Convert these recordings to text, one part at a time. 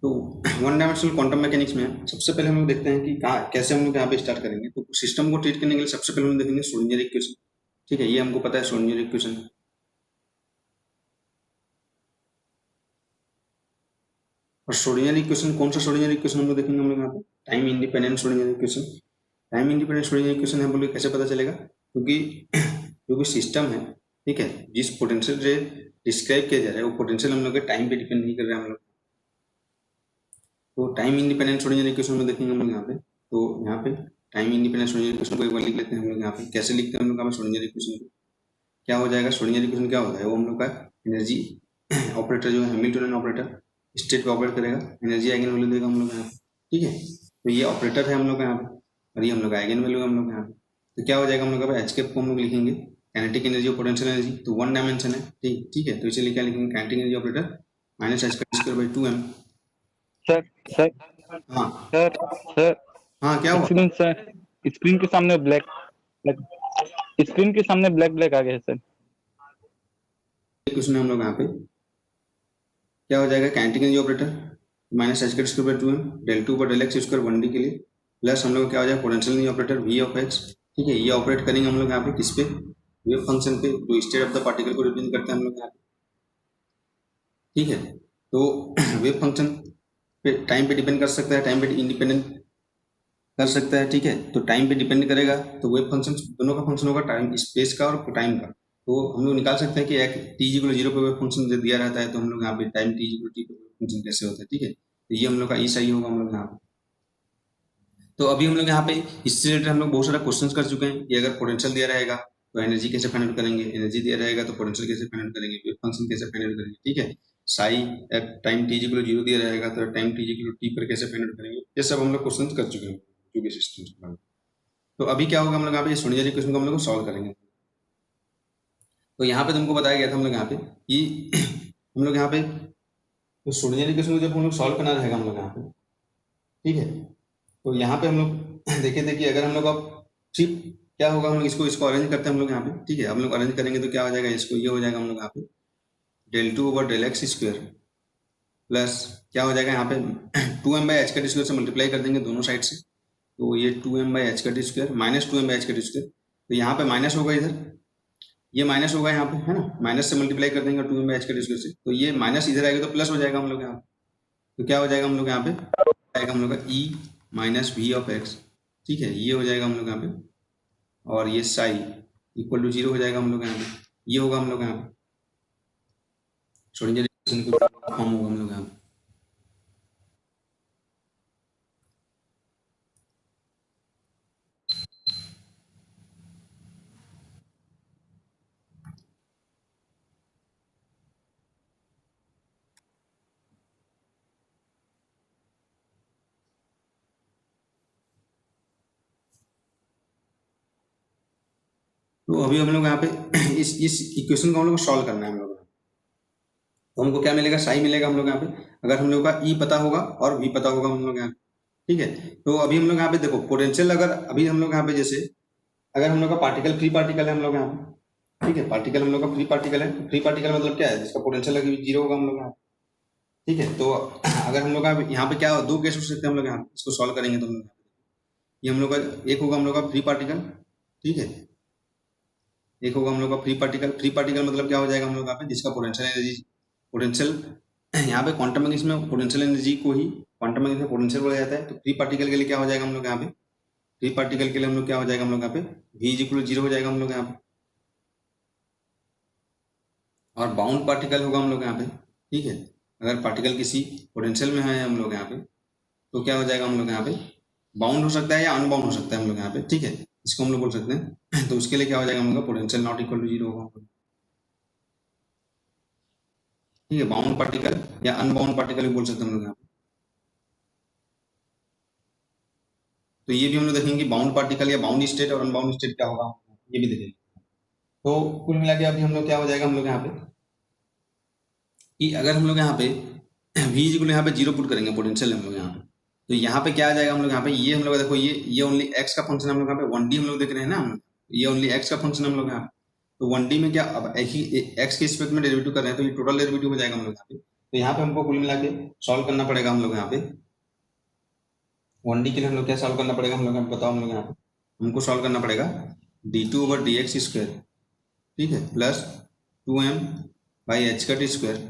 तो one dimensional quantum mechanics में सबसे पहले हम लोग देखते हैं कि कहाँ कैसे हम लोग यहाँ पे स्टार्ट करेंगे। तो सिस्टम को ट्रीट करने के लिए सबसे पहले हम लोग देखेंगे श्रोडिंगर इक्वेशन। ठीक है, ये हमको पता है श्रोडिंगर इक्वेशन। और श्रोडिंगर इक्वेशन कौन सा श्रोडिंगर इक्वेशन हम लोग देखेंगे हम लोग यहाँ पे time independent Schrodinger equation. Time independent Schrodinger equation हम लोग कैसे पता चलेगा, क्योंकि जो भी सिस्टम है, ठीक है, जिस पोटेंशियल से डिस्क्राइब किया जा रहा है वो पोटेंशियल हम लोग के टाइम पे डिपेंड नहीं कर रहा है हम लोग। तो टाइम इंडिपेंडेंट श्रोडिंगर इक्वेशन में देखेंगे हम लोग यहाँ पे। तो यहाँ पे टाइम इंडिपेंडेंट श्रोडिंगर इक्वेशन को एक बार लिख लेते हैं हम लोग यहाँ पे। कैसे लिखते हैं हम लोग यहाँ पे श्रोडिंगर इक्वेशन को, क्या हो जाएगा श्रोडिंगर इक्वेशन क्या होता है, वो हम लोग का एनर्जी ऑपरेटर जो है हैमिल्टनियन ऑपरेटर स्टेट पे ऑपरेट करेगा, एनर्जी आइगन वैल्यू देगा हम लोग यहाँ पे। ठीक है, तो ये ऑपरेटर है हम लोग का यहाँ पे और ये हम लोग का आइगन वैल्यू है हम लोग यहाँ पे। तो क्या हो जाएगा हम लोग का एच कैप को हम लोग लिखेंगे काइनेटिक एनर्जी और पोटेंशियल एनर्जी, तो वन डायमेंशन है। ठीक ठीक है, तो इसीलिए क्या लिखेंगे kinetic energy operator minus h square by 2m। Sir sir हाँ सर सर हाँ, क्या हुआ? एक्सीडेंट सर, स्क्रीन के सामने ब्लैक स्क्रीन के सामने ब्लैक ब्लैक आ गया सर। क्वेश्चन है हम लोग यहाँ पे, क्या हो जाएगा kinetic energy operator minus h square by 2m del two पर डेल एक्स स्क्वायर 1d के लिए प्लस हम लोग क्या हो जाएगा potential energy operator v of x। ठीक है, ये ऑपरेट करेंगे हम लोग यहाँ पे किस पे, वेव फंक्शन पे जो स्टेट ऑफ द पार्टिकल को रिप्रेजेंट करते हैं हम लोग यहाँ पे। ठीक है, तो वेव फंक्शन पे टाइम पे डिपेंड कर सकता है, टाइम पे इंडिपेंडेंट कर सकता है। ठीक है, तो टाइम पे डिपेंड करेगा तो वेव फंक्शन दोनों का फंक्शन होगा टाइम स्पेस का और टाइम का। तो हम लोग निकाल सकते हैं कि एक टी इक्वल 0 पे वेव फंक्शन जब दिया रहता है तो हम लोग यहाँ पे टाइम टी इक्वल टी पे वेव फंक्शन कैसे होता है। ठीक है, तो ये हम लोग का ई सही होगा हम लोग यहाँ पे। तो अभी हम लोग यहाँ पे इससे रिलेटेड हम लोग बहुत सारा क्वेश्चंस कर चुके हैं कि अगर पोटेंशियल दिया रहेगा तो एनर्जी कैसे फाइंड आउट करेंगे, एनर्जी दिया रहेगा तो पोटेंशियल कैसे फाइंड आउट करेंगे, वेव फंक्शन कैसे फाइंड आउट करेंगे। ठीक है, psi at time t equal 0 दिया रहेगा तो टाइम टी इक्वल टी पर कैसे फाइंड आउट करेंगे, ये सब हम लोग क्वेश्चन कर चुके हैं जो भी सिस्टम के बारे में। तो अभी क्या होगा हम लोग यहाँ पे श्रोडिंगर इक्वेशन को हम लोग सॉल्व करेंगे। तो यहाँ पे तुमको बताया गया था हम लोग यहाँ पे कि हम लोग यहाँ पे तो श्रोडिंगर इक्वेशन को जब हम लोग सॉल्व करना रहेगा हम लोग यहाँ पे, ठीक है, तो यहाँ पे हम लोग देखे थे कि अगर हम लोग अब ठीक क्या होगा, हम लोग इसको इसको अरेंज करते हैं हम लोग यहाँ पे। ठीक है, हम लोग अरेंज करेंगे तो क्या हो जाएगा, इसको ये हो जाएगा हम लोग यहाँ पे del two over del x square plus क्या हो जाएगा यहाँ पे 2m बाई एच का स्क्वायर से मल्टीप्लाई कर देंगे दोनों साइड से, तो ये 2m बाई एच का square minus 2m by h का स्क्वायर, तो यहाँ पे माइनस होगा, इधर ये माइनस होगा यहाँ पे, है ना, माइनस से मल्टीप्लाई कर देंगे 2m बाई एच का स्क्वायर से, तो ये माइनस इधर आएगा तो प्लस हो जाएगा हम लोग यहाँ पे। तो क्या हो जाएगा हम लोग यहाँ पे आएगा हम लोग का E minus we of x. ठीक है, ये हो जाएगा हम लोग यहाँ पे और ये साई इक्वल टू 0 हो जाएगा हम लोग यहाँ पे, ये होगा हम लोग यहाँ पे श्रोडिंगर इक्वेशन को फॉर्म होगा हम लोग यहाँ पे। तो अभी हम लोग यहाँ पे इस इक्वेशन को हम लोग को सॉल्व करना है हम लोग। तो हमको क्या मिलेगा, साई मिलेगा हम लोग यहाँ पे, अगर हम लोग का ई पता होगा और वी पता होगा हम लोग यहाँ पे। ठीक है, तो अभी हम लोग यहाँ पे देखो पोटेंशियल, अगर अभी हम लोग यहाँ पे जैसे अगर हम लोग का पार्टिकल फ्री पार्टिकल है हम लोग यहाँ पे, ठीक है, पार्टिकल हम लोग का फ्री पार्टिकल है, फ्री पार्टिकल मतलब क्या है, जिसका पोटेंशियल अभी 0 होगा हम लोग यहाँ पे। ठीक है, तो अगर हम लोग का यहाँ पे क्या दो केस हो सकते हैं हम लोग यहाँ पे, इसको सॉल्व करेंगे तो हम लोग ये हम लोग का एक होगा हम लोग का फ्री पार्टिकल। ठीक है, एक होगा हम लोग का फ्री पार्टिकल, फ्री पार्टिकल मतलब क्या हो जाएगा हम लोग यहाँ पे जिसका पोटेंशियल एनर्जी पोटेंशियल यहाँ पे क्वांटम मैकेनिक्स में पोटेंशियल एनर्जी को ही क्वांटम मैकेनिक्स में पोटेंशियल बोला जाता है। तो फ्री पार्टिकल के लिए क्या हो जाएगा हम लोग यहाँ पे, फ्री पार्टिकल के लिए हम लोग क्या हो जाएगा हम लोग यहाँ पे v इज इक्वल 0 हो जाएगा हम लोग यहाँ पे, और बाउंड पार्टिकल होगा हम लोग यहाँ पे। ठीक है, अगर पार्टिकल किसी पोटेंशियल में है हम लोग यहाँ पे तो क्या हो जाएगा हम लोग यहाँ पे बाउंड हो सकता है या अनबाउंड हो सकता है हम लोग यहाँ पे। ठीक है, इसको हम लोग बोल सकते हैं तो उसके लिए क्या हो जाएगा हम लोग का पोटेंशियल नॉट इक्वल टू 0 होगा। ठीक है, बाउंड पार्टिकल या अनबाउंड पार्टिकल भी बोल सकते हैं हम लोग यहाँ पे। तो ये भी हम लोग देखेंगे बाउंड पार्टिकल या बाउंड स्टेट और अनबाउंड स्टेट क्या होगा, ये भी देखेंगे। तो कुल मिला के अभी हम लोग क्या हो जाएगा हम लोग यहाँ पे कि अगर हम लोग यहाँ पे v इक्वल यहाँ पे 0 पुट करेंगे पोटेंशियल हम लोग यहाँ पे, तो यहाँ पे क्या आ जाएगा हम लोग यहाँ पे, ये हम लोग देखो ये ओनली x का फंक्शन हम लोग यहाँ पे 1D हम लोग देख रहे हैं ना, हम ये ओनली x का फंक्शन हम लोग यहाँ पे। तो 1D में क्या अब x के रिस्पेक्ट में डेरिवेटिव कर रहे हैं तो ये टोटल डेरिवेटिव हो जाएगा हम लोग यहाँ पे। तो यहाँ पे हमको कुल मिला के सॉल्व करना पड़ेगा हम लोग यहाँ पे 1D के लिए हम लोग क्या सॉल्व करना पड़ेगा, हम लोग बताओ, हम लोग यहाँ पे हमको सॉल्व करना पड़ेगा d2/dx², ठीक है, plus 2m by H cut square,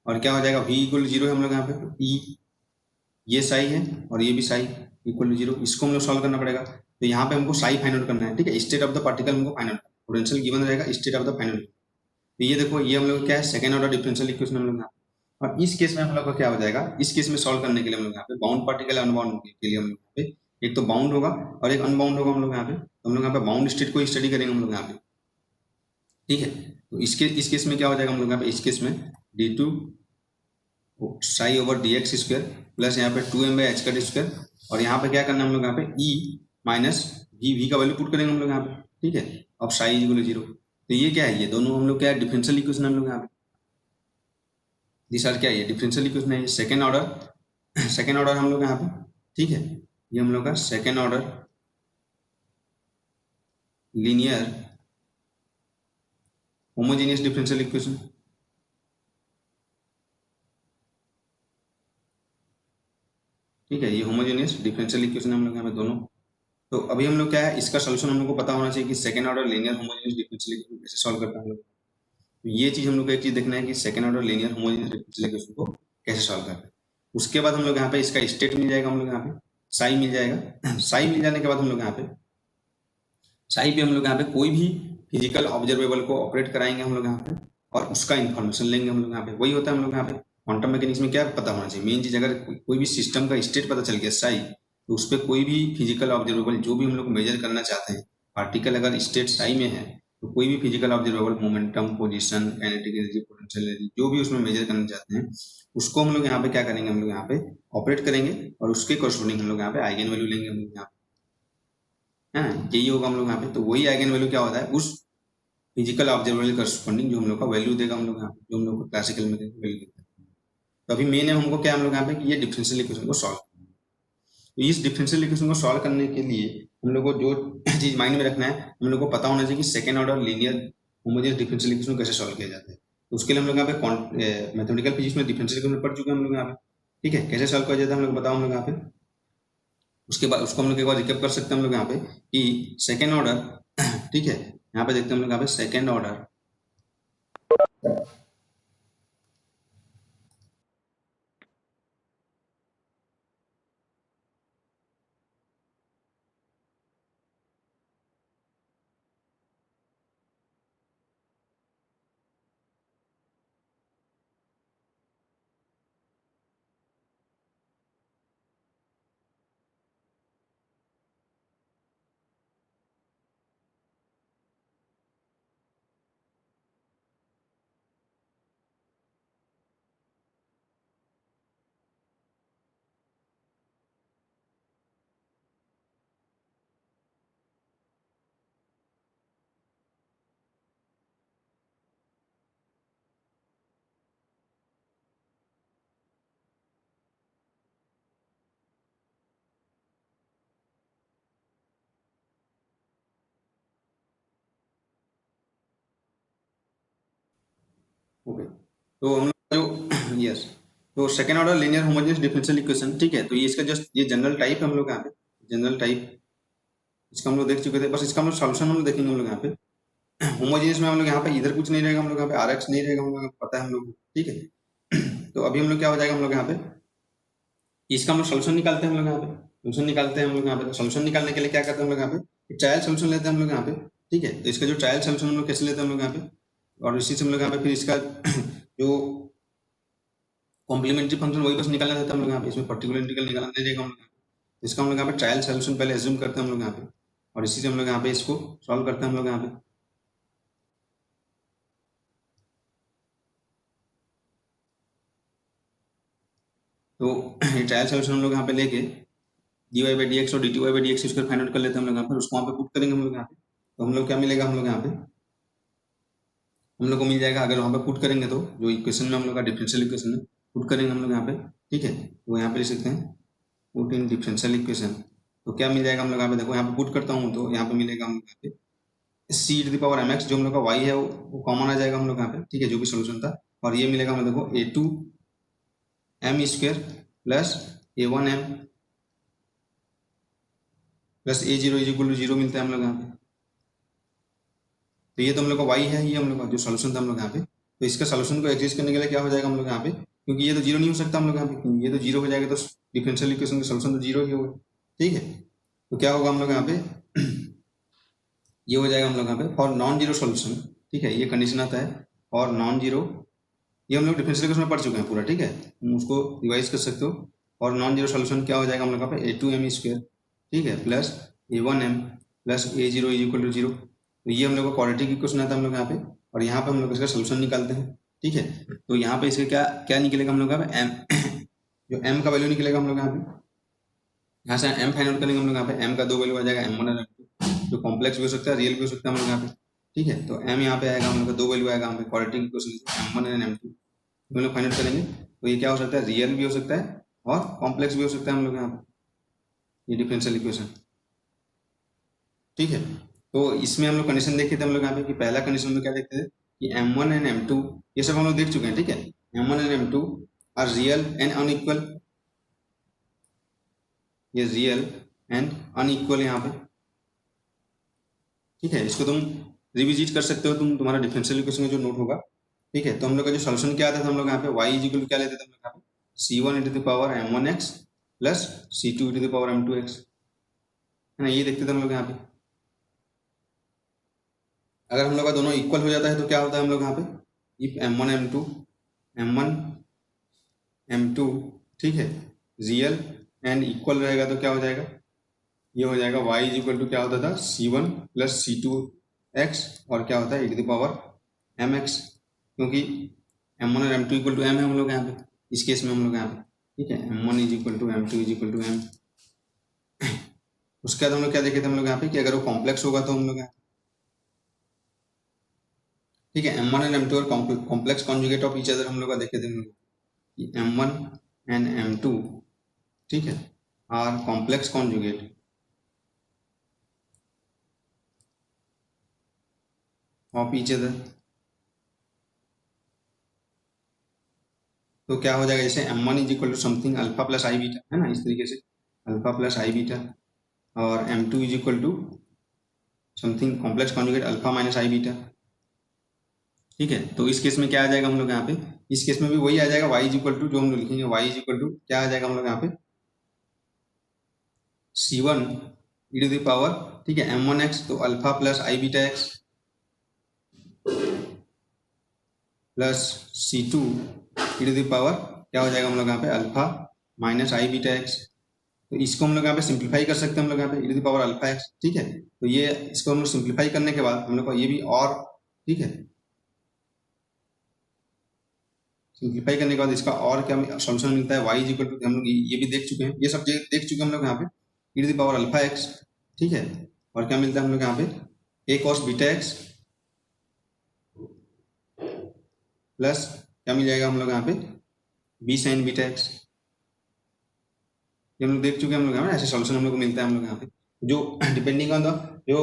और क्या हो जाएगा v इक्वल 0 है हम लोग यहाँ पे, तो e ये साई है और ये भी साई इक्वल 0, इसको हम लोग सॉल्व करना पड़ेगा। तो यहाँ पे हमको साई फाइंड आउट करना है, ठीक है, स्टेट ऑफ द पार्टिकल हमको फाइंड आउट, पोटेंशियल गिवन रहेगा, स्टेट ऑफ द फाइनल। तो ये देखो, ये हम लोग क्या है, सेकंड ऑर्डर डिफरेंशियल इक्वेशन हम लोग यहाँ, और इस केस में हम लोग का क्या हो जाएगा, इस केस में सॉल्व करने के लिए हम लोग यहाँ पे बाउंड पार्टिकल अनबाउंड के लिए हम लोग यहाँ पे एक तो बाउंड होगा और एक अनबाउंड होगा हम लोग यहाँ पे, तो हम लोग यहाँ पे बाउंड स्टेट को स्टडी करेंगे हम लोग यहाँ पे, ठीक है। तो इस केस में क्या हो जाएगा हम लोग यहाँ पे, इस केस में d2 Sai over dx² plus यहाँ पे 2m by H cut square, और यहाँ पे क्या करना है हम लोग यहाँ पे e माइनस v का वैल्यू पुट करेंगे हम लोग यहाँ पे, ठीक है, अब साई इक्वल 0। तो ये क्या है, ये दोनों हम लोग क्या है, डिफरेंशियल इक्वेशन हम लोग यहाँ पे, दिस आर क्या है, ये डिफरेंशियल इक्वेशन है, सेकंड ऑर्डर हम लोग यहाँ पे, ठीक है, ये हम लोग का second order linear homogeneous differential equation, ठीक है, ये होमोजेनियस डिफरेंशियल इक्वेशन हम लोग यहाँ पे दोनों। तो अभी हम लोग क्या है, इसका सोल्यूशन हम लोग को पता होना चाहिए कि second order linear homogeneous differential equation कैसे सॉल्व करते हैं हम लोग। तो ये चीज हम लोग को एक चीज देखना है कि second order linear homogeneous differential equation को कैसे सॉल्व करते हैं। उसके बाद हम लोग यहाँ पे इसका स्टेट मिल जाएगा, हम लोग यहाँ पे साई मिल जाएगा, साई मिल जाने के बाद हम लोग यहाँ पे साई पे हम लोग यहाँ पे कोई भी फिजिकल ऑब्जर्वेबल को ऑपरेट कराएंगे हम लोग यहाँ पे, और उसका इन्फॉर्मेशन लेंगे हम लोग यहाँ पे। वही होता है हम लोग यहाँ पे क्वांटम मैकेनिक्स में क्या पता होना चाहिए, मेन चीज, अगर कोई भी सिस्टम का स्टेट पता चल गया साई, तो उस पर कोई भी फिजिकल ऑब्जर्वेबल जो भी हम लोग मेजर करना चाहते हैं, पार्टिकल अगर स्टेट साई में है, तो कोई भी physical observable momentum, position, kinetic energy, potential energy, जो भी उसमें मेजर करना चाहते हैं, उसको हम लोग यहाँ पे क्या करेंगे, हम लोग यहाँ पे ऑपरेट करेंगे, और उसके कॉरस्पॉन्डिंग हम लोग यहाँ पे आइगन वैल्यू लेंगे हम लोग यहाँ पे, है यही होगा हम लोग यहाँ पे। तो वही आइगन वैल्यू क्या होता है, उस फिजिकल ऑब्जर्वेबल कॉरस्पॉन्डिंग जो हम लोग का वैल्यू देगा हम लोग यहाँ पे, जो हम लोग को क्लासिकल में वैल्यू देता है। तो अभी मेन है हमको क्या, हम लोग यहाँ पे कि ये डिफरेंशियल इक्वेशन को सॉल्व, तो इस डिफरेंशियल इक्वेशन को सॉल्व करने के लिए हम लोग को जो चीज माइंड में रखना है, हम लोग को पता होना चाहिए कि second order linear homogeneous differential equation कैसे सॉल्व किया जाता है। तो उसके लिए हम लोग यहाँ पे मैथमेटिकल फिजिक्स में डिफरेंशियल इक्वेशन पढ़ चुके हैं हम लोग यहाँ पे, ठीक है, कैसे सॉल्व किया जाता है हम लोग बताओ हम लोग यहाँ पे। उसके बाद उसको हम लोग एक बार रिकैप कर सकते हैं हम लोग यहाँ पे कि सेकेंड ऑर्डर, ठीक है, यहाँ पे देखते हैं हम लोग यहाँ पे सेकेंड ऑर्डर ओके। तो हम लोग जो यस, तो second order linear homogeneous differential equation, ठीक है, तो ये इसका जस्ट ये जनरल टाइप है हम लोग यहाँ पे, जनरल टाइप इसका हम लोग देख चुके थे, बस इसका हम लोग सॉल्यूशन हम लोग देखेंगे हम लोग यहाँ पे। होमोजेनियस में हम लोग यहाँ पे इधर कुछ नहीं रहेगा, हम लोग यहाँ पे आर एक्स नहीं रहेगा, हम लोग पता है हम लोग, ठीक है। तो अभी हम लोग क्या हो जाएगा, हम लोग यहाँ पे इसका हम लोग सोल्यूशन निकालते हैं, हम लोग यहाँ पे सोल्यूशन निकालते हैं हम लोग यहाँ पे। सोल्यूशन निकालने के लिए क्या करते हैं हम लोग यहाँ पे, ट्रायल सोल्यूशन लेते हैं हम लोग यहाँ पे, ठीक है। तो इसका जो ट्रायल सोल्यूशन हम लोग कैसे लेते हैं हम लोग यहाँ पे, और इसी से हम लोग यहाँ पे फिर इसका जो कॉम्प्लीमेंट्री फंक्शन वही बस निकालना देता है हम लोग यहाँ पे, इसमें पर्टिकुलर इंटीग्रल निकालना नहीं देगा हम लोग। इसका हम लोग यहाँ पे ट्रायल सोल्यूशन पहले एज्यूम करते हैं हम लोग यहाँ पे, और इसी से हम लोग यहाँ पे इसको सॉल्व करते हैं हम लोग यहाँ पे। तो ये ट्रायल सोल्यूशन हम लोग यहाँ पे लेके dy/dx और dt/dx इसको फाइंड आउट कर लेते हैं हम लोग यहाँ पे, उसको वहाँ पे पुट करेंगे हम लोग यहाँ पे। तो हम लोग क्या मिलेगा, हम लोग यहाँ पे हम लोग को मिल जाएगा, अगर वहाँ पे पुट करेंगे तो जो इक्वेशन में हम लोग का डिफरेंशियल इक्वेशन है पुट करेंगे हम लोग यहाँ पे, ठीक है। तो यहाँ पे लिख सकते हैं पुट इन डिफरेंशियल इक्वेशन, तो क्या मिल जाएगा हम लोग यहाँ पे, देखो यहाँ पे पुट करता हूँ तो यहाँ पे मिलेगा हम लोग यहाँ पे c⁴mx, जो हम लोग का y है वो कॉमन आ जाएगा हम लोग यहाँ पे, ठीक है, जो भी सोल्यूशन था, और ये मिलेगा हम लोग देखो a2 m square plus A1M plus A0 is equal to 0 मिलता है हम लोग यहाँ पे। तो ये तो हम लोग का y है, ये हम लोग का जो सोल्यूशन था हम लोग यहाँ पे। तो इसका सोल्यूशन को एग्जिस्ट करने के लिए क्या हो जाएगा हम लोग यहाँ पे, क्योंकि ये तो जीरो नहीं हो सकता हम लोग यहाँ पे, क्योंकि ये तो जीरो हो जाएगा तो डिफरेंशियल इक्वेशन का सोल्यूशन तो जीरो ही होगा। ठीक है, तो क्या होगा हम लोग यहाँ पे ये हो जाएगा हम लोग यहाँ पे फॉर नॉन जीरो सोल्यूशन। ठीक है, ये कंडीशन आता है फॉर नॉन जीरो, ये हम लोग डिफरेंशियल इक्वेशन में पढ़ चुके हैं पूरा। ठीक है, तुम उसको रिवाइज कर सकते हो। और नॉन जीरो सोल्यूशन क्या हो जाएगा हम लोग यहाँ पे A2M स्क्वायर, ठीक है, plus A1M plus A0 is equal to 0। तो ये हम लोग का क्वाड्रेटिक इक्वेशन आता है हम लोग यहाँ पे, और यहाँ पे हम लोग इसका सोल्यूशन निकालते हैं। ठीक है, तो यहाँ पे इसका क्या क्या निकलेगा हम लोग यहाँ पे m जो m का वैल्यू निकलेगा हम लोग यहाँ पे, यहाँ से m फाइंड आउट करेंगे हम लोग यहाँ पे। m का दो वैल्यू आ जाएगा M1 और M2, जो कॉम्प्लेक्स भी हो सकता है रियल भी हो सकता है हम लोग यहाँ पे। ठीक है, तो m यहाँ पे आएगा हम लोग का दो वैल्यू आएगा यहाँ पे क्वाड्रेटिक इक्वेशन M1 और M2 हम लोग फाइंड आउट करेंगे। तो ये क्या हो सकता है, रियल भी हो सकता है और कॉम्प्लेक्स भी हो सकता है हम लोग यहाँ पे, ये डिफरेंशियल इक्वेशन। ठीक है, तो इसमें हम लोग कंडीशन देखे थे हम लोग यहाँ पे कि पहला कंडीशन में क्या देखते थे कि M1 एंड M2 ये सब हम लोग देख चुके हैं। ठीक है, M1 and M2 are real and unequal, ये रियल एंड अनइक्वल यहाँ पे। ठीक है, इसको तुम रिविजिट कर सकते हो, तुम्हारा डिफरेंशियल इक्वेशन का जो नोट होगा। ठीक है, तो हम लोग का जो सोल्यूशन क्या आता था हम लोग यहाँ पे y इज इक्वल टू क्या लेते थे हम लोग यहाँ पे C1 into the power M1x plus C2 into the power M2x, है ना, ये देखते थे हम लोग यहाँ पे। अगर हम लोग का दोनों इक्वल हो जाता है तो क्या होता है हम लोग यहाँ पे इफ M1 M2 ठीक है रियल एंड इक्वल रहेगा तो क्या हो जाएगा, ये हो जाएगा y इज इक्वल टू क्या होता था C1 प्लस C2x और क्या होता है e to the power mx, क्योंकि M1 और M2 इक्वल टू m है हम लोग यहाँ पे इस केस में हम लोग यहाँ पे। ठीक है, M1 is equal to M2 is equal to m। उसके बाद हम लोग क्या देखे थे हम लोग यहाँ पे कि अगर वो कॉम्प्लेक्स होगा तो हम लोग यहाँ, ठीक है, M1 एंड M2 और complex conjugate of each other हम लोग का देखे थे हम लोग कि M1 एंड M2 ठीक है are complex conjugate of each other. तो क्या हो जाएगा, जैसे M1 is equal to something alpha plus i beta, है ना, इस तरीके से अल्फा प्लस आई बीटा, और M2 is equal to something complex conjugate alpha minus i beta. ठीक है, तो इस केस में क्या आ जाएगा हम लोग यहाँ पे, इस केस में भी वही आ जाएगा y इज इक्वल टू जो हम लोग लिखेंगे y इज इक्वल टू क्या आ जाएगा हम लोग यहाँ पे C1 e to the power, ठीक है, M1x तो alpha plus i beta x plus C2 e to the power क्या हो जाएगा हम लोग यहाँ पे alpha minus i beta x. तो इसको हम लोग यहाँ पे सिंप्लीफाई कर सकते हैं हम लोग यहाँ पे e to the power alpha x. ठीक है, तो ये इसको हम लोग सिंप्लीफाई करने के बाद हम लोग को ये भी और, ठीक है, सिंप्लीफाई करने के बाद इसका और क्या सॉल्यूशन मिलता है y इज इक्वल टू, हम लोग ये भी देख चुके हैं, ये सब देख चुके हैं हम लोग यहाँ पे e to the power alpha x. ठीक है, और क्या मिलता है हम लोग यहाँ पे a cos beta x plus क्या मिल जाएगा हम लोग यहाँ पे b sin बीटा एक्स। ये हम लोग देख चुके हैं हम लोग यहाँ पे, ऐसे सॉल्यूशन हम लोग को मिलता है हम लोग यहाँ पे जो डिपेंडिंग ऑन द जो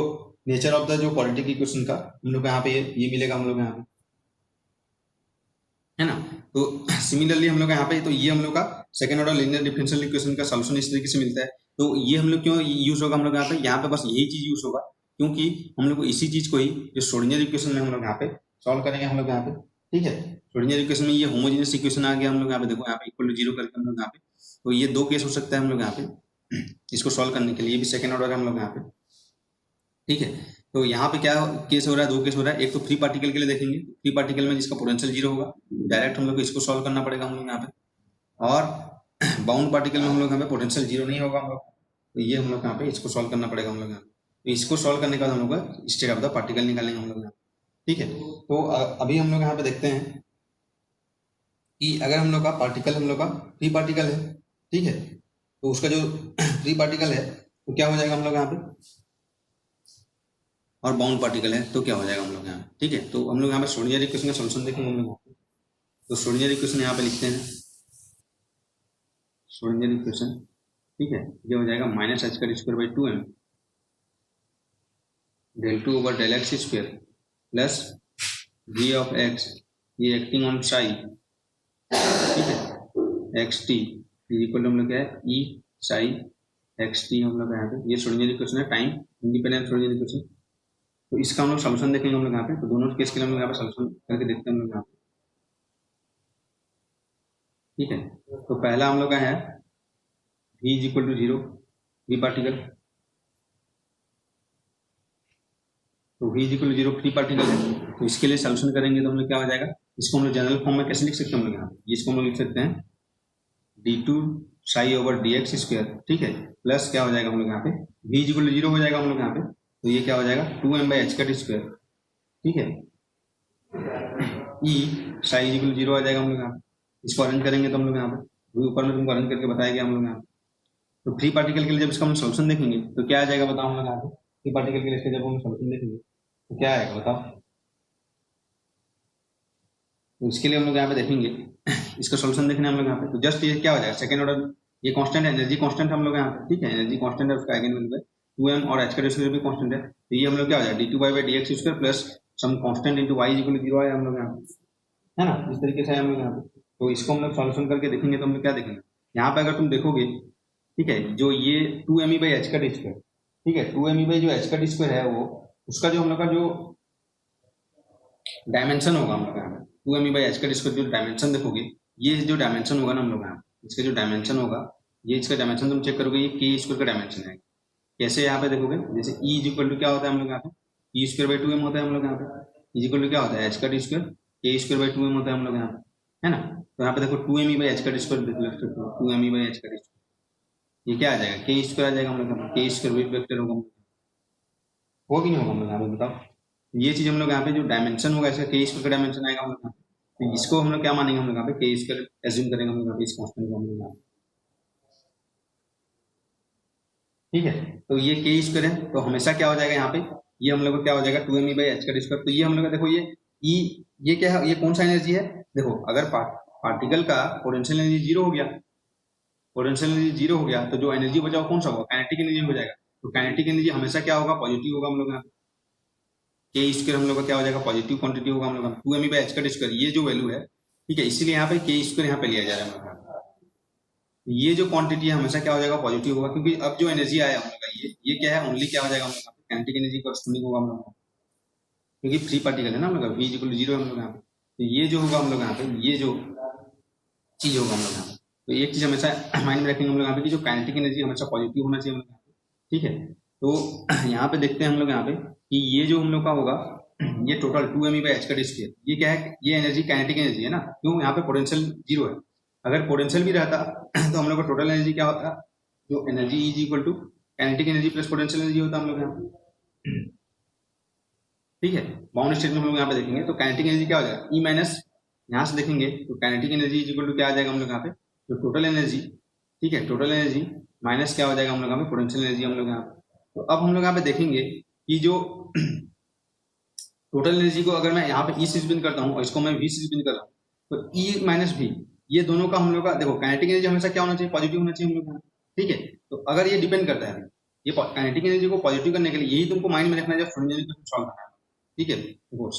नेचर ऑफ द जो क्वाड्रेटिक इक्वेशन का हम लोग यहाँ पे ये मिलेगा हम लोग यहाँ पे, है ना। तो सिमिलरली हम लोग यहाँ पे तो ये हम लोग का second order linear differential equation का सॉल्यूशन इस तरीके से मिलता है। तो ये हम लोग क्यों यूज होगा हम लोग यहाँ पे बस यही चीज यूज होगा, क्योंकि हम लोग को इसी चीज को ही जो श्रोडिंगर इक्वेशन में हम लोग यहाँ पे सॉल्व करेंगे हम लोग यहाँ पे। ठीक है, श्रोडिंगर इक्वेशन में ये होमोजेनियस इक्वेशन आ गया हम लोग यहाँ पे, देखो यहाँ पे इक्वल टू 0 करके हम लोग यहाँ पे, तो ये दो केस हो सकता है हम लोग यहाँ पे इसको सॉल्व करने के लिए, ये भी सेकंड ऑर्डर है हम लोग यहाँ पे। ठीक है, तो यहाँ पे क्या केस हो रहा है, दो केस हो रहा है। एक तो फ्री पार्टिकल के लिए देखेंगे, फ्री पार्टिकल में जिसका पोटेंशियल 0 होगा डायरेक्ट हम लोग को इसको सॉल्व करना पड़ेगा हम लोग यहाँ पे, और बाउंड पार्टिकल में हम लोग यहाँ पे पोटेंशियल 0 नहीं होगा हम लोग, तो ये हम लोग यहाँ पे इसको सॉल्व करना पड़ेगा हम लोग यहाँ पे। तो इसको सॉल्व करने के बाद हम लोग का स्टेट ऑफ द पार्टिकल निकालेंगे हम लोग यहाँ। ठीक है, तो अभी हम लोग यहाँ पे देखते हैं कि अगर हम लोग का पार्टिकल हम लोग का फ्री पार्टिकल है, ठीक है, तो उसका जो फ्री पार्टिकल है तो क्या हो जाएगा हम लोग यहाँ पे, और बाउंड पार्टिकल है तो क्या हो जाएगा हम लोग यहाँ। ठीक है, तो हम लोग यहाँ पे श्रोडिंगर इक्वेशन का सॉल्यूशन देखेंगे हम लोग। तो श्रोडिंगर इक्वेशन यहाँ पे लिखते हैं, श्रोडिंगर इक्वेशन, ठीक है, ये हो जाएगा माइनस एच का square by 2m del 2 over del x square plus g of x, ये एक्टिंग ऑन साई, ठीक है, x t is equal to हम लोग क्या है ई साई एक्स टी हम लोग यहाँ पे, ये श्रोडिंगर इक्वेशन है, टाइम इंडिपेंडेंट श्रोडिंगर इक्वेशन। तो इसका हम लोग सोल्यूशन देखेंगे हम लोग यहाँ पे। तो दोनों केस के लिए हम लोग यहाँ पे सोल्यूशन करके देखते हैं हम लोग यहाँ पे, ठीक है। तो पहला हम लोग का है v is equal to 0, free particle. तो v is equal to 0 free particle है, तो इसके लिए सोल्यूशन करेंगे तो हम लोग क्या हो जाएगा, इसको हम लोग जनरल फॉर्म में कैसे लिख सकते हैं हम लोग यहाँ पे, इसको हम लोग लिख सकते हैं d2 Sai over dx square, ठीक है, प्लस क्या हो जाएगा हम लोग यहाँ पे v इज इक्वल टू 0 हो जाएगा हम लोग यहाँ पे, तो ये क्या हो जाएगा 2m/h का स्क्वायर, ठीक है। e psi is equal to 0 आ जाएगा हम लोग यहाँ पे, इसको अरेंज करेंगे तो हम लोग यहाँ पे ऊपर में तुमको अरेंज करके बताया गया हम लोग यहाँ पे। तो फ्री पार्टिकल के लिए जब इसका हम सोल्यूशन देखेंगे तो क्या आ जाएगा बताओ हम लोग यहाँ पे, फ्री पार्टिकल के लिए इसका जब हम सोल्यूशन देखेंगे तो क्या आएगा बताओ। तो इसके लिए हम लोग यहाँ पे देखेंगे इसका सोल्यूशन देखने हम लोग यहाँ पे, तो जस्ट ये क्या हो जाएगा सेकंड ऑर्डर, ये कांस्टेंट एनर्जी कांस्टेंट हम लोग यहाँ पे, ठीक है, एनर्जी कांस्टेंट है, उसका आइगन वैल्यू है 2m और h का स्क्वायर भी कांस्टेंट है, तो ये हम लोग क्या हो जाएगा d2y/dx square plus some constant into y equal to 0 है हम लोग यहाँ पे, है ना, इस तरीके से है हम लोग यहाँ पे। तो इसको हम लोग सॉल्यूशन करके देखेंगे तो हम लोग क्या देखेंगे यहाँ पे, अगर तुम देखोगे, ठीक है, जो ये 2me/h का स्क्वायर, ठीक है, 2me/h का स्क्वायर है वो, उसका जो हम लोग का जो डायमेंशन होगा हम लोग यहाँ पे 2me/h का स्क्वायर जो डायमेंशन देखोगे, ये जो डायमेंशन होगा ना हम लोग यहाँ पे, इसका जो डायमेंशन होगा, ये इसका डायमेंशन तुम चेक करोगे, ये k स्क्वायर का डायमेंशन है। कैसे यहाँ पे देखोगे, जैसे e इज इक्वल टू क्या होता है हम लोग यहाँ पे, e स्क्वायर बाई 2m होता है हम लोग यहाँ पे, इज इक्वल टू क्या होता है h का square, k square by 2m होता है हम लोग यहाँ पे, है ना। तो यहाँ पे देखो 2me/h का स्क्वायर, 2me/h का स्क्वायर, ये क्या आ जाएगा k स्क्वायर आ जाएगा हम लोग यहाँ पे, k स्क्वायर वेट वेक्टर होगा, हो कि नहीं होगा हम लोग यहाँ पे बताओ। ये चीज हम लोग यहाँ पे जो डायमेंशन होगा इसका k स्क्वायर का डायमेंशन आएगा हम लोग यहाँ पे, तो इसको हम लोग क्या मानेंगे हम लोग यहाँ पे k स्क्वायर एज्यूम करेंगे हम लोग यहाँ पे, इस कांस्टेंट को हम लोग यहाँ पे, ठीक है। तो ये k स्क्वायर है, तो हमेशा क्या हो जाएगा यहाँ पे, ये हम लोग को क्या हो जाएगा 2me/h का स्क्वायर, तो ये हम लोग का देखो ये e, ये क्या है, ये कौन सा एनर्जी है, देखो अगर पार्टिकल का पोटेंशियल एनर्जी 0 हो गया, पोटेंशियल एनर्जी 0 हो गया, तो जो एनर्जी बचा वो कौन सा होगा, काइनेटिक एनर्जी हो जाएगा। तो काइनेटिक एनर्जी हमेशा क्या होगा, पॉजिटिव होगा हम लोग यहाँ पे, k स्क्वायर हम लोग का क्या हो जाएगा, पॉजिटिव क्वांटिटी होगा हम लोग का 2me/h का स्क्वायर, ये जो वैल्यू है, ठीक है, इसीलिए यहाँ पे k स्क्वायर यहाँ पे लिया जा रहा है हम लोग का। ये जो क्वांटिटी है हमेशा क्या हो जाएगा, पॉजिटिव होगा, क्योंकि अब जो एनर्जी आया हम लोग का ये क्या है, ओनली क्या हो जाएगा हम लोग का काइनेटिक एनर्जी कॉरस्पॉन्डिंग होगा हम लोग का, क्योंकि फ्री पार्टिकल है ना हम लोग का, v इक्वल टू 0 है हम लोग यहाँ पे, तो ये जो होगा हम लोग यहाँ पे, ये जो चीज होगा हम लोग यहाँ पे, तो एक चीज हमेशा माइंड में रखेंगे हम लोग यहाँ पे कि जो काइनेटिक एनर्जी हमेशा पॉजिटिव होना चाहिए हम लोग यहाँ पे, ठीक है। तो यहाँ पे देखते हैं हम लोग यहाँ पे कि ये जो हम लोग का होगा, ये टोटल 2me/h का स्क्वायर, ये क्या है, ये एनर्जी काइनेटिक एनर्जी है ना, क्यों, यहाँ पे पोटेंशियल 0 है, अगर पोटेंशियल भी रहता तो हम लोग का टोटल एनर्जी क्या होता, जो energy is equal to kinetic energy plus potential energy होता हम लोग यहाँ पे, ठीक है। बाउंड स्टेट में हम लोग यहाँ पे देखेंगे तो काइनेटिक एनर्जी क्या हो जाएगा, ई माइनस, यहाँ से देखेंगे तो kinetic energy is equal to क्या आ जाएगा हम लोग यहाँ पे, जो टोटल एनर्जी, ठीक है, टोटल एनर्जी माइनस क्या हो जाएगा हम लोग यहाँ पे, पोटेंशियल एनर्जी हम लोग यहाँ पे। तो अब हम लोग यहाँ पे देखेंगे कि जो टोटल एनर्जी को अगर मैं यहाँ पे ई से स्पिन करता हूँ और इसको मैं वी से स्पिन कर रहा हूँ, तो ई माइनस वी, ये दोनों का हम लोग का देखो काइनेटिक एनर्जी हमेशा क्या होना चाहिए, पॉजिटिव होना चाहिए हम लोग, ठीक है। तो अगर ये डिपेंड करता है, ये काइनेटिक एनर्जी को पॉजिटिव करने के लिए यही तुमको माइंड में रखना है जब श्रोडिंगर इक्वेशन सॉल्व करना है, ठीक है। देखो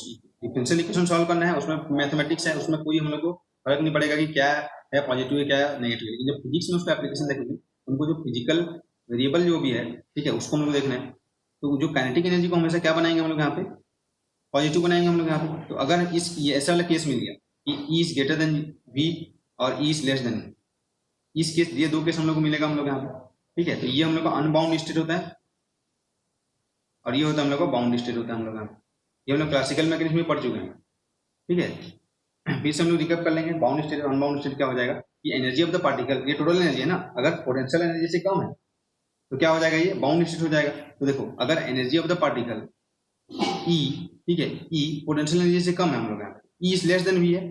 डिफरेंशियल इक्वेशन सॉल्व करना है, उसमें मैथमेटिक्स है, उसमें कोई हम लोग को फर्क नहीं पड़ेगा कि क्या है पॉजिटिव है क्या है नेगेटिव है, लेकिन जब फिजिक्स में उसका एप्लीकेशन देखेंगे उनको जो फिजिकल वेरिएबल जो भी है, ठीक है, उसको हम लोग देखना है। तो जो काइनेटिक एनर्जी को हमेशा क्या बनाएंगे हम लोग यहाँ पे, पॉजिटिव बनाएंगे हम लोग यहाँ पे। तो अगर इस ये ऐसा वाला केस मिल गया कि E is greater than V और E इज लेस देन, इस केस, ये दो केस हम लोग को मिलेगा हम लोग यहाँ पे, ठीक है। तो ये हम लोग का अनबाउंड स्टेट होता है और ये होता है हम लोग का बाउंड स्टेट होता है हम लोग यहाँ पे, ये हम लोग क्लासिकल मैकेनिज्म में पढ़ चुके हैं, ठीक है। फिर से हम लोग रिकैप कर लेंगे, बाउंड स्टेट और अनबाउंड स्टेट क्या हो जाएगा कि एनर्जी ऑफ द पार्टिकल, ये टोटल एनर्जी है ना, अगर पोटेंशियल एनर्जी से कम है तो क्या हो जाएगा, ये बाउंड स्टेट हो जाएगा। तो देखो अगर energy of the particle E, ठीक है, E पोटेंशियल एनर्जी से कम है हम लोग यहाँ पे, E is less than V है,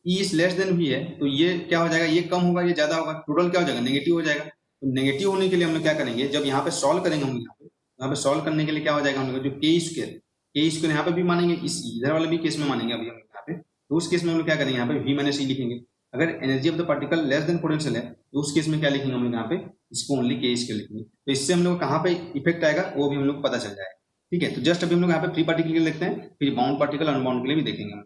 E is less than V है, तो ये क्या हो जाएगा, ये कम होगा ये ज्यादा होगा, टोटल क्या हो जाएगा, नेगेटिव हो जाएगा। तो नेगेटिव होने के लिए हम लोग क्या करेंगे, जब यहाँ पे सॉल्व करेंगे हम यहाँ पे सॉल्व करने के लिए क्या हो जाएगा हम लोग जो k स्क्वायर यहाँ पे भी मानेंगे, इस इधर वाले भी केस में मानेंगे अभी हम यहाँ पे, तो उस केस में हम लोग क्या करेंगे, यहाँ पे V माइनस ई लिखेंगे। अगर energy of the particle less than potential है तो उस केस में क्या लिखेंगे हम लोग यहाँ पे, इसको ओनली k स्क्वायर लिखेंगे। तो इससे हम लोग कहाँ पे इफेक्ट आएगा वो भी हम लोग पता चल जाएगा, ठीक है। तो जस्ट अभी हम लोग यहाँ पे फ्री पार्टिकल के लिए देखते हैं, फिर बाउंड पार्टिकल अनबाउंड के लिए भी देखेंगे हम।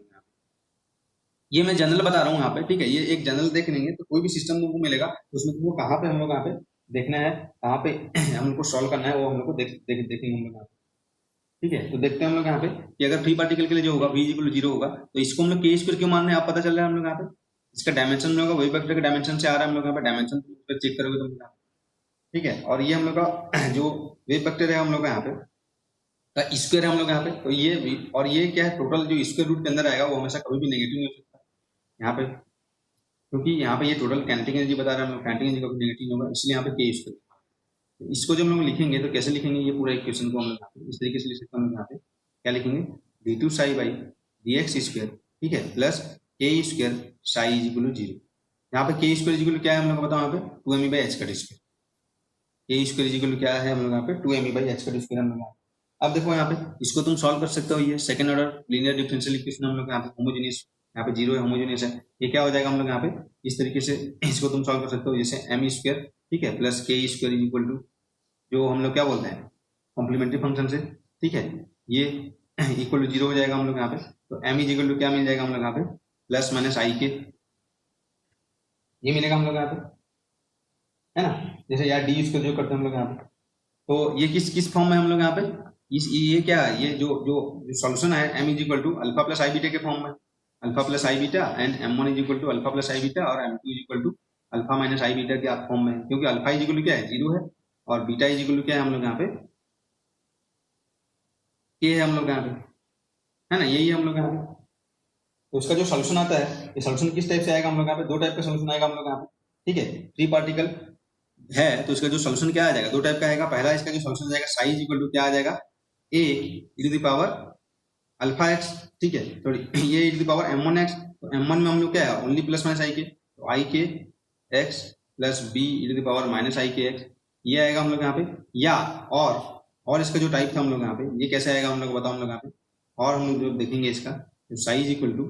ये मैं जनरल बता रहा हूँ यहाँ पे, ठीक है। ये एक जनरल देख लेंगे तो कोई भी सिस्टम तुमको मिलेगा तो उसमें तुमको कहाँ पे हम लोग यहाँ पे देखना है, कहाँ पे हम लोग को सॉल्व करना है, वो हम लोग को देखेंगे हम लोग यहाँ पे, ठीक है। तो देखते हैं हम लोग यहाँ पे कि अगर फ्री पार्टिकल के लिए जो होगा v इक्वल 0 होगा तो इसको हम लोग के स्क्वायर क्यों मान रहे हैं, आप पता चल रहा है हम लोग यहाँ पे इसका डायमेंशन हम लोग का वेव वेक्टर के डायमेंशन से आ रहा है, हम लोग यहाँ पे डायमेंशन चेक करोगे तो यहाँ पे, ठीक है। और ये हम लोग का जो वेव वेक्टर है हम लोग का यहाँ पे का स्क्वायर है हम लोग यहाँ पे, तो ये भी और ये क्या है, टोटल जो स्क्वायर रूट के अंदर आएगा वो हमेशा कभी भी नेगेटिव नहीं हो सकता यहाँ पे, क्योंकि यहाँ पे ये टोटल काइनेटिक एनर्जी बता रहा है हम लोग, काइनेटिक एनर्जी कभी नेगेटिव होगा, इसलिए यहाँ पे के स्क्वायर। तो इसको जब हम लोग लिखेंगे तो कैसे लिखेंगे, ये पूरा इक्वेशन को हम लोग यहाँ पे इस तरीके से लिख सकते हैं, हम लोग यहाँ पे क्या लिखेंगे, d2 psi by dx square, ठीक है, plus k square psi is equal to 0। यहाँ पे के स्क्वायर इज इक्वल टू क्या है हम लोग को बताओ, यहाँ पे 2me बाई एच का स्क्वायर, के स्क्वायर इज इक्वल टू क्या है हम लोग यहाँ पे 2me बाई एच का स्क्वायर हम लोग यहाँ पे। अब देखो यहाँ पे इसको तुम सॉल्व कर सकते हो, ये second order linear differential equation हम लोग यहाँ पे होमोजेनियस, यहाँ पे 0 है, होमोजेनियस है, ये क्या हो जाएगा हम लोग यहाँ पे इस तरीके से इसको तुम सॉल्व कर सकते हो, जैसे एम स्क्वायर, ठीक है, plus k square is equal to जो हम लोग क्या बोलते हैं कॉम्प्लीमेंट्री फंक्शन से, ठीक है, ये इक्वल टू 0 हो जाएगा हम लोग यहाँ पे। तो एम इज इक्वल टू क्या मिल जाएगा हम लोग यहाँ पे, प्लस माइनस आई के, ये मिलेगा हम लोग यहाँ पे, है ना, जैसे यार डी इसको जो करते हैं हम लोग यहाँ पे। तो ये किस फॉर्म में हम लोग यहाँ पे ये क्या है, ये जो जो जो सॉल्यूशन है m is equal to alpha plus i beta के फॉर्म में, alpha plus i beta and m one is equal to alpha plus i beta और m two is equal to alpha minus i beta के form में, क्योंकि alpha is equal to क्या है 0 है और बीटा इज इक्वल टू क्या है हम लोग यहाँ पे के है हम लोग यहाँ पे, है ना, यही है हम लोग यहाँ पे। तो इसका जो सोल्यूशन आता है, ये सोल्यूशन किस टाइप से आएगा हम लोग यहाँ पे, दो टाइप का सोल्यूशन आएगा हम लोग यहाँ पे, ठीक है। फ्री पार्टिकल है तो इसका जो सोल्यूशन क्या आ जाएगा, दो टाइप का आएगा। पहला इसका जो सोल्यूशन जाएगा साई इज इक्वल टू क्या आ जाएगा, ए e to the power alpha x, ठीक है, तो ये e to the power m1 x, तो m1 में हम लोग क्या है ओनली प्लस माइनस आई के, तो i k x plus b e to the power minus i k x, ये आएगा हम लोग यहाँ पे। या और इसका जो टाइप था हम लोग यहाँ पे ये कैसे आएगा हम लोग बताओ हम लोग यहाँ पे, और हम लोग जो देखेंगे इसका तो साई इज इक्वल टू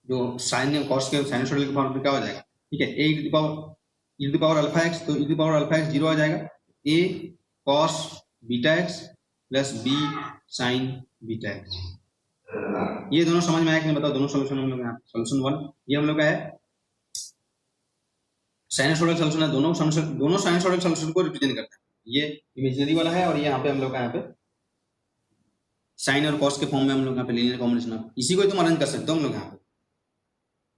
जो साइन कॉस के साइनसॉइडल के फॉर्म में क्या हो जाएगा, ठीक है, a e to the power alpha x, तो e to the power alpha x 0 आ जाएगा, a cos beta x plus b sine beta x. ये दोनों समझ में आया कि नहीं बताओ, दोनों सोल्यूशन हम लोग यहाँ सोल्यूशन 1 ये हम लोग का है साइनसॉइडल सोल्यूशन है, दोनों साइनसॉइडल सोल्यूशन को रिप्रेजेंट करता है, ये इमेजिनरी वाला है और ये यहाँ पे हम लोग का यहाँ पे साइन और कॉस के फॉर्म में हम लोग यहाँ पे लीनियर कॉम्बिनेशन, इसी को ही तुम अरेंज कर सकते हो हम लोग यहाँ पे,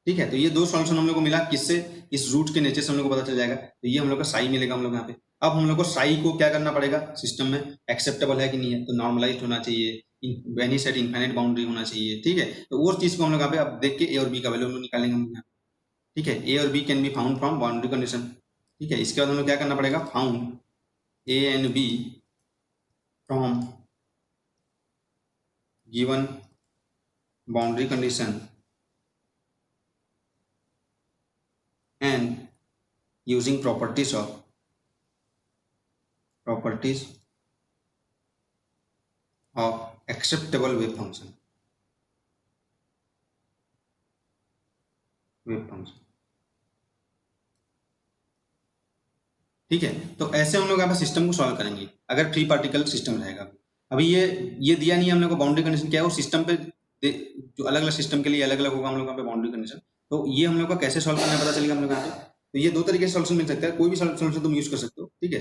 ठीक है। तो ये दो सॉल्यूशन हम लोग को मिला, किससे, इस रूट के नेचर से हम लोग को पता चल जाएगा, तो ये हम लोग का साई मिलेगा हम लोग यहाँ पे। अब हम लोग को साई को क्या करना पड़ेगा, सिस्टम में एक्सेप्टेबल है कि नहीं है, तो नॉर्मलाइज होना चाहिए, when he set infinite boundary होना चाहिए, ठीक है। तो वो चीज को हम लोग यहाँ पे अब देख के ए और बी का वैल्यू हम लोग निकालेंगे हम यहाँ, ठीक है। ए और B can be found from boundary condition, ठीक है। इसके बाद हम लोग क्या करना पड़ेगा, found A and B from given boundary condition and using properties of acceptable wave function, ठीक है। तो ऐसे हम लोग यहाँ पे सिस्टम को सॉल्व करेंगे अगर फ्री पार्टिकल सिस्टम रहेगा। अभी ये दिया नहीं है हम लोग को बाउंड्री कंडीशन क्या है, वो सिस्टम पे जो अलग अलग सिस्टम के लिए अलग अलग होगा हम लोग यहाँ पे बाउंड्री कंडीशन, तो ये हम लोग का कैसे सॉल्व करना है पता चलेगा हम लोग यहाँ पे। तो ये दो तरीके से सॉल्यूशन मिल सकता है, कोई भी सॉल्यूशन तुम यूज कर सकते हो, ठीक है।